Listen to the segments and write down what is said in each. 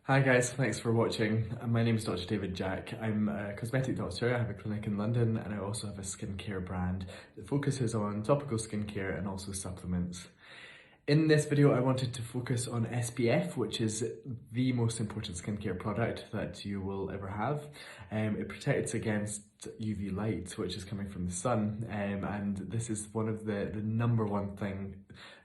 Hi guys, thanks for watching. My name is Dr. David Jack. I'm a cosmetic doctor. I have a clinic in London and I also have a skincare brand that focuses on topical skincare and also supplements. In this video, I wanted to focus on SPF, which is the most important skincare product that you will ever have. It protects against UV light, which is coming from the sun, and this is one of the number one thing,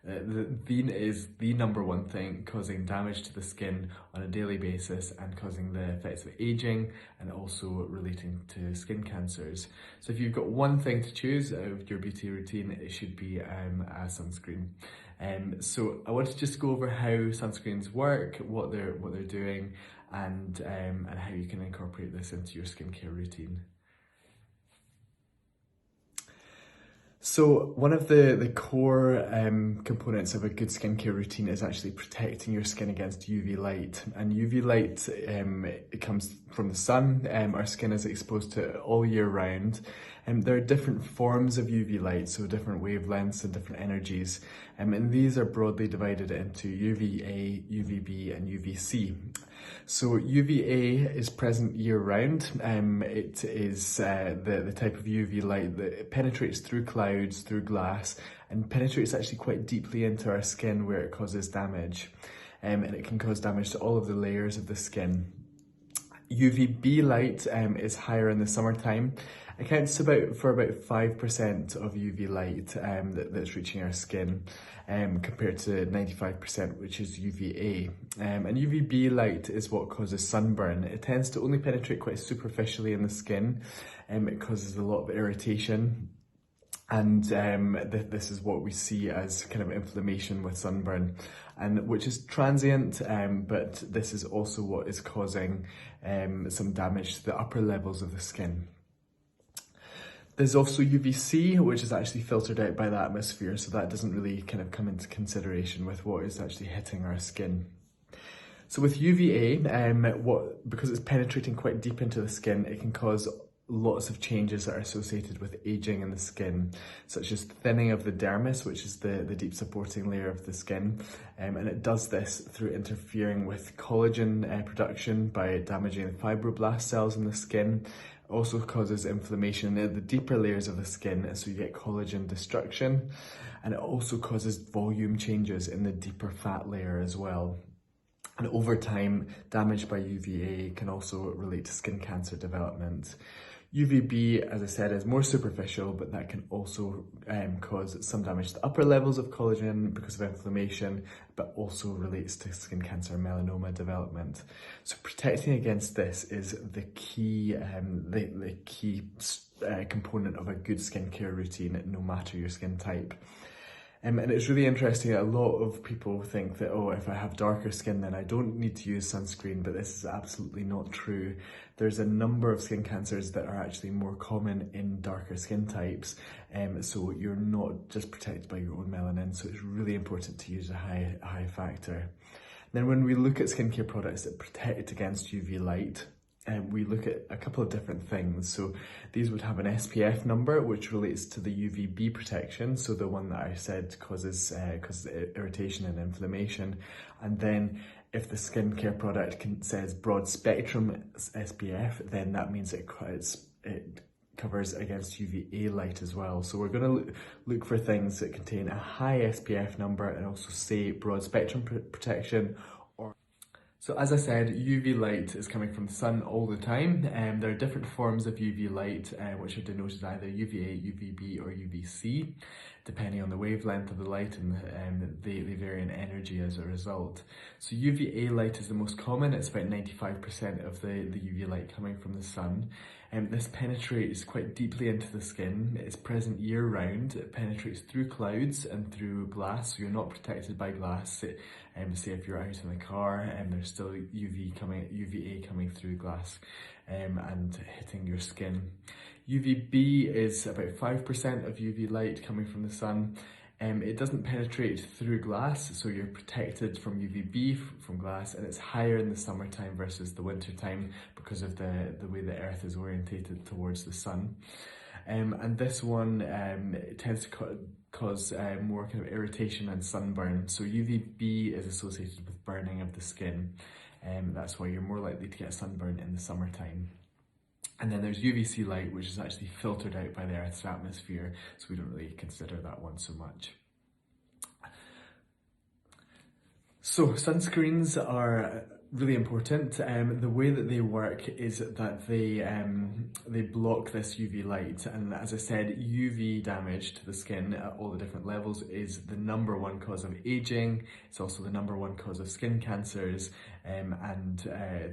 is the number one thing causing damage to the skin on a daily basis and causing the effects of aging and also relating to skin cancers. So if you've got one thing to choose out of your beauty routine, it should be a sunscreen. So I want to just go over how sunscreens work, what they're doing, and how you can incorporate this into your skincare routine. So one of the core components of a good skincare routine is actually protecting your skin against UV light. And UV light, it comes from the sun. Our skin is exposed to it all year round. There are different forms of UV light, so different wavelengths and different energies. And these are broadly divided into UVA, UVB and UVC. So UVA is present year round. It is the type of UV light that penetrates through clouds, through glass, and penetrates actually quite deeply into our skin where it causes damage. And it can cause damage to all of the layers of the skin. UVB light is higher in the summertime. It accounts for about 5% of UV light that's reaching our skin, compared to 95%, which is UVA. And UVB light is what causes sunburn. It tends to only penetrate quite superficially in the skin. It causes a lot of irritation. And this is what we see as kind of inflammation with sunburn, and which is transient, but this is also what is causing some damage to the upper levels of the skin. There's also UVC, which is actually filtered out by the atmosphere, so that doesn't really kind of come into consideration with what is actually hitting our skin. So with UVA, because it's penetrating quite deep into the skin, it can cause lots of changes that are associated with aging in the skin, such as thinning of the dermis, which is the deep supporting layer of the skin, and it does this through interfering with collagen production by damaging the fibroblast cells in the skin. It also causes inflammation in the deeper layers of the skin, so you get collagen destruction, and it also causes volume changes in the deeper fat layer as well. And over time, damage by UVA can also relate to skin cancer development. UVB, as I said, is more superficial, but that can also cause some damage to the upper levels of collagen because of inflammation, but also relates to skin cancer and melanoma development. So protecting against this is the key, component of a good skincare routine, no matter your skin type. And it's really interesting that a lot of people think that, oh, if I have darker skin, then I don't need to use sunscreen, but this is absolutely not true. There's a number of skin cancers that are actually more common in darker skin types, so you're not just protected by your own melanin, so it's really important to use a high factor. Then when we look at skincare products that protect against UV light, we look at a couple of different things. So these would have an SPF number, which relates to the UVB protection, so the one that I said causes irritation and inflammation. And then if the skincare product says broad spectrum SPF, then that means it covers against UVA light as well. So we're going to look for things that contain a high SPF number and also say broad spectrum protection. So as I said, UV light is coming from the sun all the time. There are different forms of UV light, which are denoted either UVA, UVB or UVC, depending on the wavelength of the light, and they vary in energy as a result. So UVA light is the most common. It's about 95% of the UV light coming from the sun. This penetrates quite deeply into the skin. It's present year round. It penetrates through clouds and through glass, so you're not protected by glass. Say if you're out in the car and there's still UVA coming through glass and hitting your skin. UVB is about 5% of UV light coming from the sun. It doesn't penetrate through glass, so you're protected from UVB from glass, and it's higher in the summertime versus the wintertime because of the way the earth is orientated towards the sun. And this one tends to cause more kind of irritation and sunburn. So UVB is associated with burning of the skin. That's why you're more likely to get sunburn in the summertime. And then there's UVC light, which is actually filtered out by the Earth's atmosphere, so we don't really consider that one so much. So sunscreens are really important. The way that they work is that they block this UV light, and as I said, UV damage to the skin at all the different levels is the #1 cause of aging. It's also the #1 cause of skin cancers, and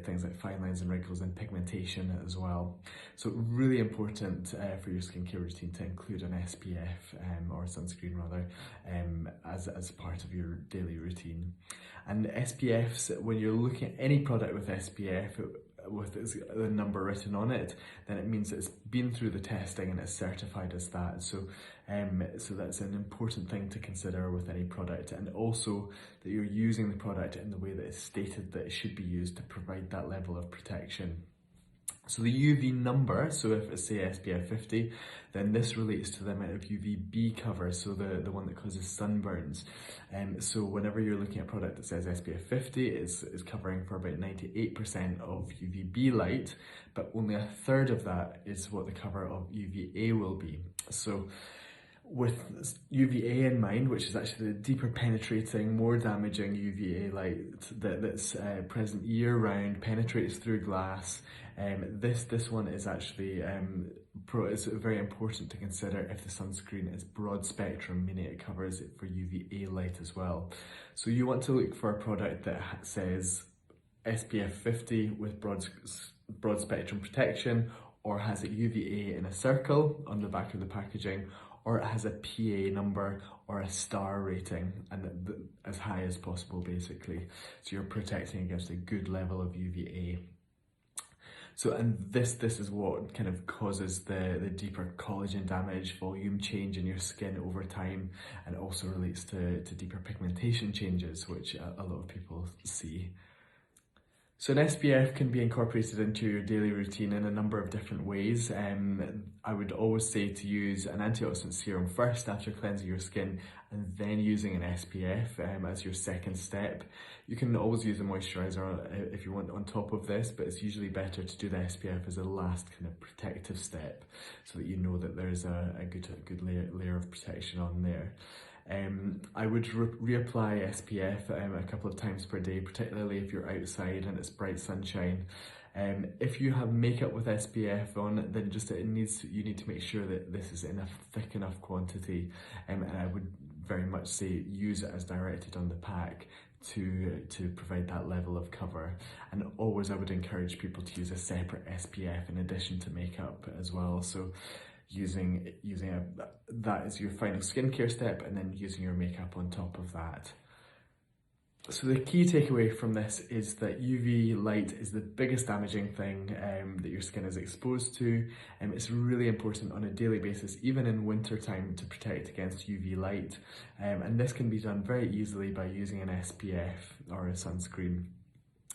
things like fine lines and wrinkles and pigmentation as well. So really important for your skincare routine to include an SPF or sunscreen rather as part of your daily routine. And SPFs, when you're looking at any product with SPF with the number written on it, then it means it's been through the testing and it's certified as that. So that's an important thing to consider with any product, and also that you're using the product in the way that it's stated that it should be used to provide that level of protection. So the UV number, so if it's say SPF 50, then this relates to the amount of UVB cover, so the one that causes sunburns. So whenever you're looking at a product that says SPF 50, it's covering for about 98% of UVB light, but only a third of that is what the cover of UVA will be. So with UVA in mind, which is actually the deeper penetrating, more damaging UVA light that's present year round, penetrates through glass, this one is actually it's very important to consider if the sunscreen is broad spectrum, meaning it covers it for UVA light as well. So you want to look for a product that says SPF 50 with broad spectrum protection, or has it UVA in a circle on the back of the packaging, or it has a PA number or a star rating, and as high as possible basically. So you're protecting against a good level of UVA. So, and this is what kind of causes the deeper collagen damage, volume change in your skin over time, and also relates to deeper pigmentation changes, which a lot of people see. So an SPF can be incorporated into your daily routine in a number of different ways. I would always say to use an antioxidant serum first after cleansing your skin, and then using an SPF as your second step. You can always use a moisturizer if you want on top of this, but it's usually better to do the SPF as a last kind of protective step, so that you know that there's a good layer of protection on there. I would reapply SPF a couple of times per day, particularly if you're outside and it's bright sunshine. If you have makeup with SPF on, then you need to make sure that this is in a thick enough quantity, and I would very much say use it as directed on the pack to provide that level of cover. And always I would encourage people to use a separate SPF in addition to makeup as well. So using that as your final skincare step, and then using your makeup on top of that. So the key takeaway from this is that UV light is the biggest damaging thing that your skin is exposed to, and it's really important on a daily basis, even in winter time, to protect against UV light. And this can be done very easily by using an SPF or a sunscreen.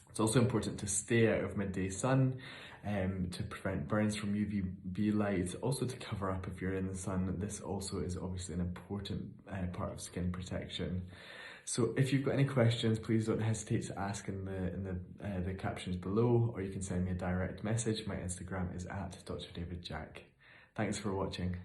It's also important to stay out of midday sun to prevent burns from UVB light, also to cover up if you're in the sun. This also is obviously an important part of skin protection. So if you've got any questions, please don't hesitate to ask in the captions below, or you can send me a direct message. My Instagram is @DrDavidJack. Thanks for watching.